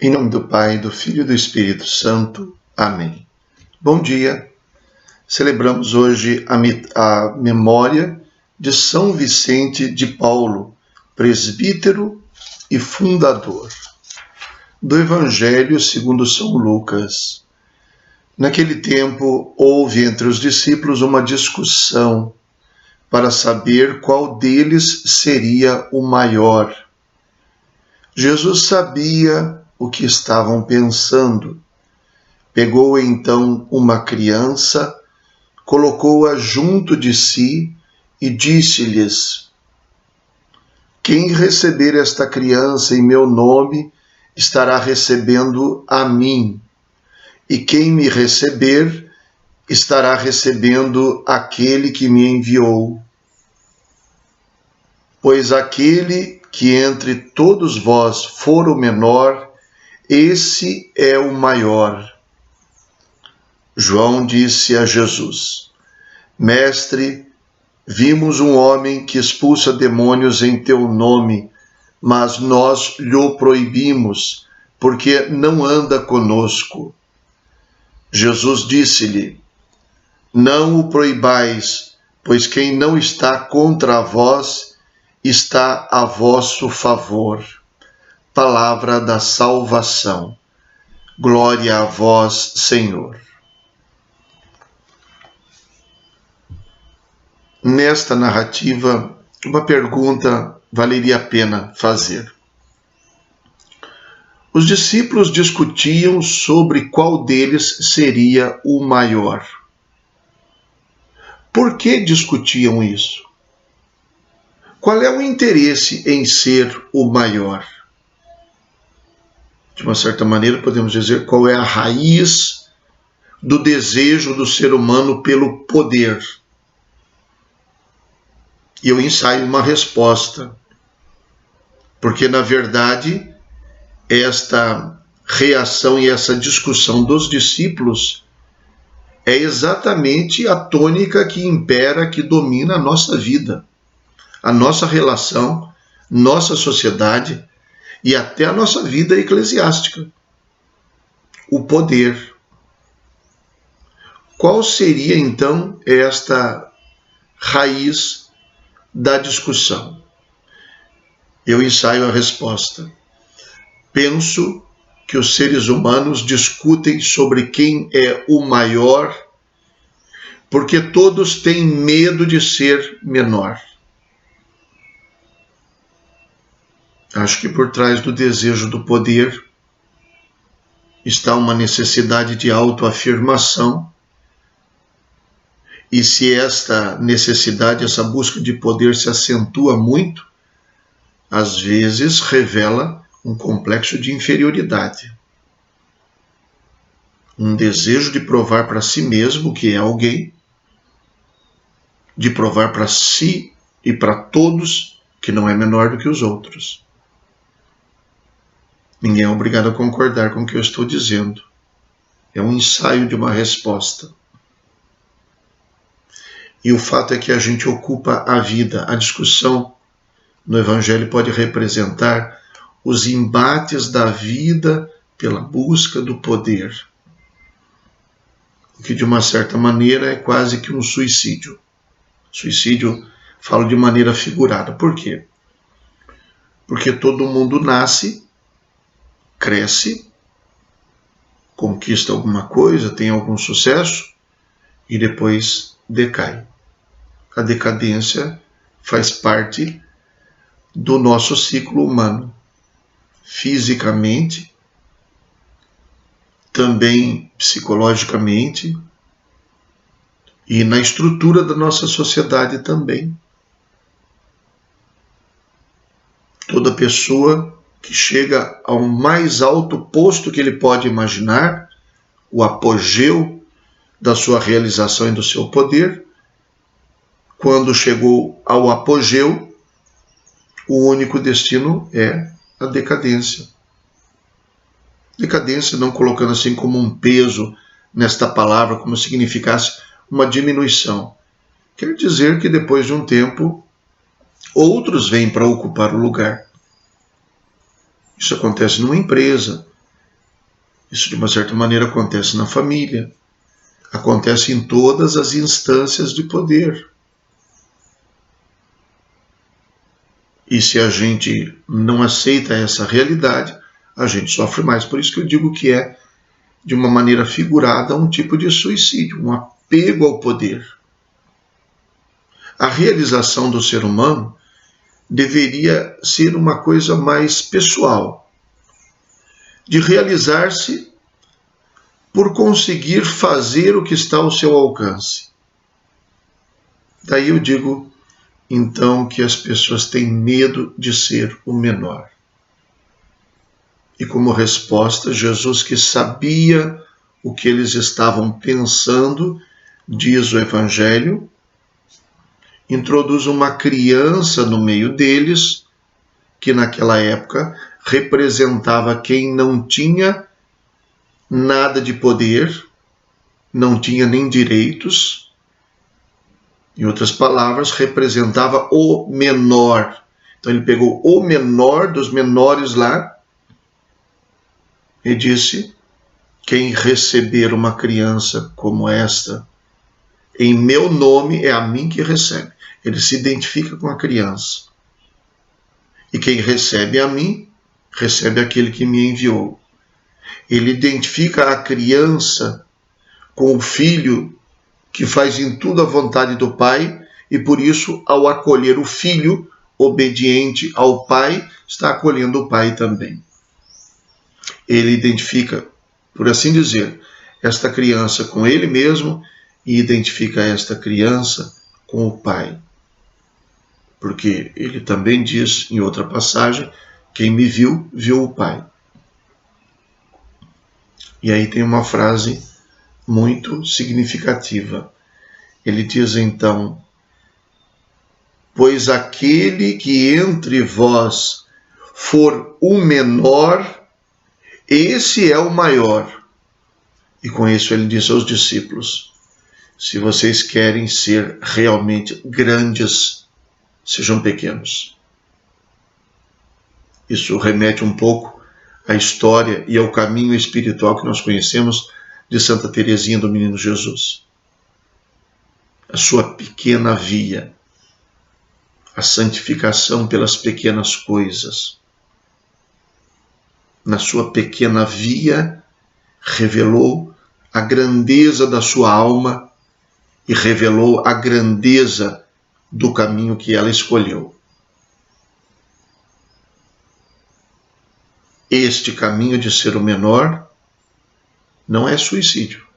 Em nome do Pai, do Filho e do Espírito Santo. Amém. Bom dia. Celebramos hoje a memória de São Vicente de Paulo, presbítero e fundador. Do Evangelho segundo São Lucas. Naquele tempo, houve entre os discípulos uma discussão para saber qual deles seria o maior. Jesus sabia o que estavam pensando. Pegou então uma criança, colocou-a junto de si e disse-lhes: Quem receber esta criança em meu nome estará recebendo a mim, e quem me receber estará recebendo aquele que me enviou. Pois aquele que entre todos vós for o menor, esse é o maior. João disse a Jesus: Mestre, vimos um homem que expulsa demônios em teu nome, mas nós lhe proibimos, porque não anda conosco. Jesus disse-lhe: Não o proibais, pois quem não está contra vós está a vosso favor. Palavra da salvação. Glória a vós, Senhor. Nesta narrativa, uma pergunta valeria a pena fazer. Os discípulos discutiam sobre qual deles seria o maior. Por que discutiam isso? Qual é o interesse em ser o maior? De uma certa maneira, podemos dizer qual é a raiz do desejo do ser humano pelo poder. E eu ensaio uma resposta, porque, na verdade, esta reação e essa discussão dos discípulos é exatamente a tônica que impera, que domina a nossa vida, a nossa relação, nossa sociedade e até a nossa vida eclesiástica. O poder. Qual seria, então, esta raiz da discussão? Eu ensaio a resposta. Penso que os seres humanos discutem sobre quem é o maior, porque todos têm medo de ser menor. Acho que por trás do desejo do poder está uma necessidade de autoafirmação. E se esta necessidade, essa busca de poder se acentua muito, às vezes revela um complexo de inferioridade. Um desejo de provar para si mesmo que é alguém, de provar para si e para todos que não é menor do que os outros. Ninguém é obrigado a concordar com o que eu estou dizendo. É um ensaio de uma resposta. E o fato é que a gente ocupa a vida. A discussão no Evangelho pode representar os embates da vida pela busca do poder. O que, de uma certa maneira, é quase que um suicídio. Suicídio, falo de maneira figurada. Por quê? Porque todo mundo nasce, cresce, conquista alguma coisa, tem algum sucesso e depois decai. A decadência faz parte do nosso ciclo humano. Fisicamente, também psicologicamente e na estrutura da nossa sociedade também. Toda pessoa que chega ao mais alto posto que ele pode imaginar, o apogeu da sua realização e do seu poder, quando chegou ao apogeu, o único destino é a decadência. Decadência, não colocando assim como um peso nesta palavra, como significasse uma diminuição. Quer dizer que depois de um tempo, outros vêm para ocupar o lugar. Isso acontece numa empresa, Isso, de uma certa maneira, acontece na família, acontece em todas as instâncias de poder. E se a gente não aceita essa realidade, a gente sofre mais. Por isso que eu digo que é, de uma maneira figurada, um tipo de suicídio, um apego ao poder. A realização do ser humano deveria ser uma coisa mais pessoal, de realizar-se por conseguir fazer o que está ao seu alcance. Daí eu digo, então, que as pessoas têm medo de ser o menor. E como resposta, Jesus, que sabia o que eles estavam pensando, diz o Evangelho, introduz uma criança no meio deles, que naquela época representava quem não tinha nada de poder, não tinha nem direitos. Em outras palavras, representava o menor. Então ele pegou o menor dos menores lá e disse: quem receber uma criança como esta, em meu nome, é a mim que recebe. Ele se identifica com a criança. E quem recebe a mim, recebe aquele que me enviou. Ele identifica a criança com o filho que faz em tudo a vontade do Pai, e por isso, ao acolher o filho obediente ao Pai, está acolhendo o Pai também. Ele identifica, por assim dizer, esta criança com ele mesmo e identifica esta criança com o Pai. Porque ele também diz em outra passagem, quem me viu, viu o Pai. E aí tem uma frase muito significativa. Ele diz então: pois aquele que entre vós for o menor, esse é o maior. E com isso ele diz aos discípulos: se vocês querem ser realmente grandes, sejam pequenos. Isso remete um pouco à história e ao caminho espiritual que nós conhecemos de Santa Teresinha do Menino Jesus. A sua pequena via, a santificação pelas pequenas coisas. Na sua pequena via, revelou a grandeza da sua alma e revelou a grandeza do caminho que ela escolheu. Este caminho de ser o menor não é suicídio.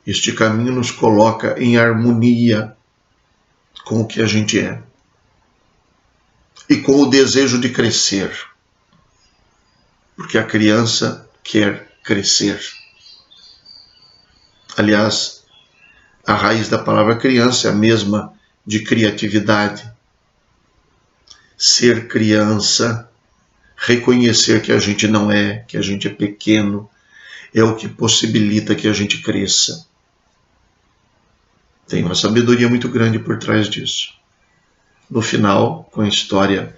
Este caminho nos coloca em harmonia com o que a gente é e com o desejo de crescer, porque a criança quer crescer. Aliás, a raiz da palavra criança é a mesma de criatividade. Ser criança, reconhecer que a gente não é, que a gente é pequeno, é o que possibilita que a gente cresça. Tem uma sabedoria muito grande por trás disso. No final, com a história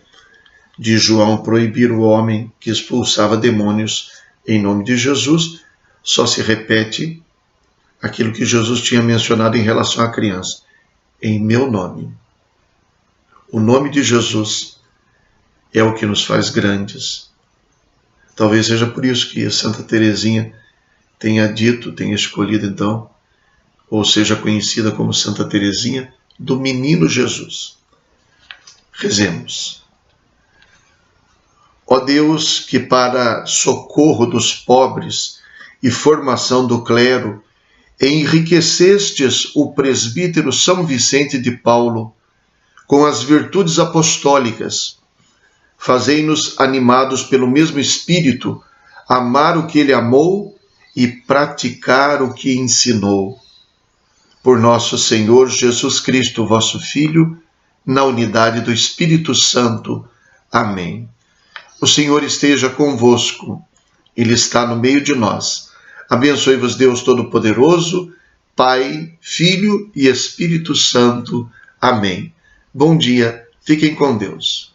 de João proibir o homem que expulsava demônios em nome de Jesus, só se repete aquilo que Jesus tinha mencionado em relação à criança. Em meu nome. O nome de Jesus é o que nos faz grandes. Talvez seja por isso que Santa Teresinha tenha escolhido então, ou seja conhecida como Santa Teresinha do Menino Jesus. Rezemos. Ó Deus, que para socorro dos pobres e formação do clero, enriquecestes o presbítero São Vicente de Paulo com as virtudes apostólicas, fazei-nos, animados pelo mesmo Espírito, amar o que ele amou e praticar o que ensinou. Por nosso Senhor Jesus Cristo, vosso Filho, na unidade do Espírito Santo. Amém. O Senhor esteja convosco. Ele está no meio de nós. Abençoe-vos Deus Todo-Poderoso, Pai, Filho e Espírito Santo. Amém. Bom dia. Fiquem com Deus.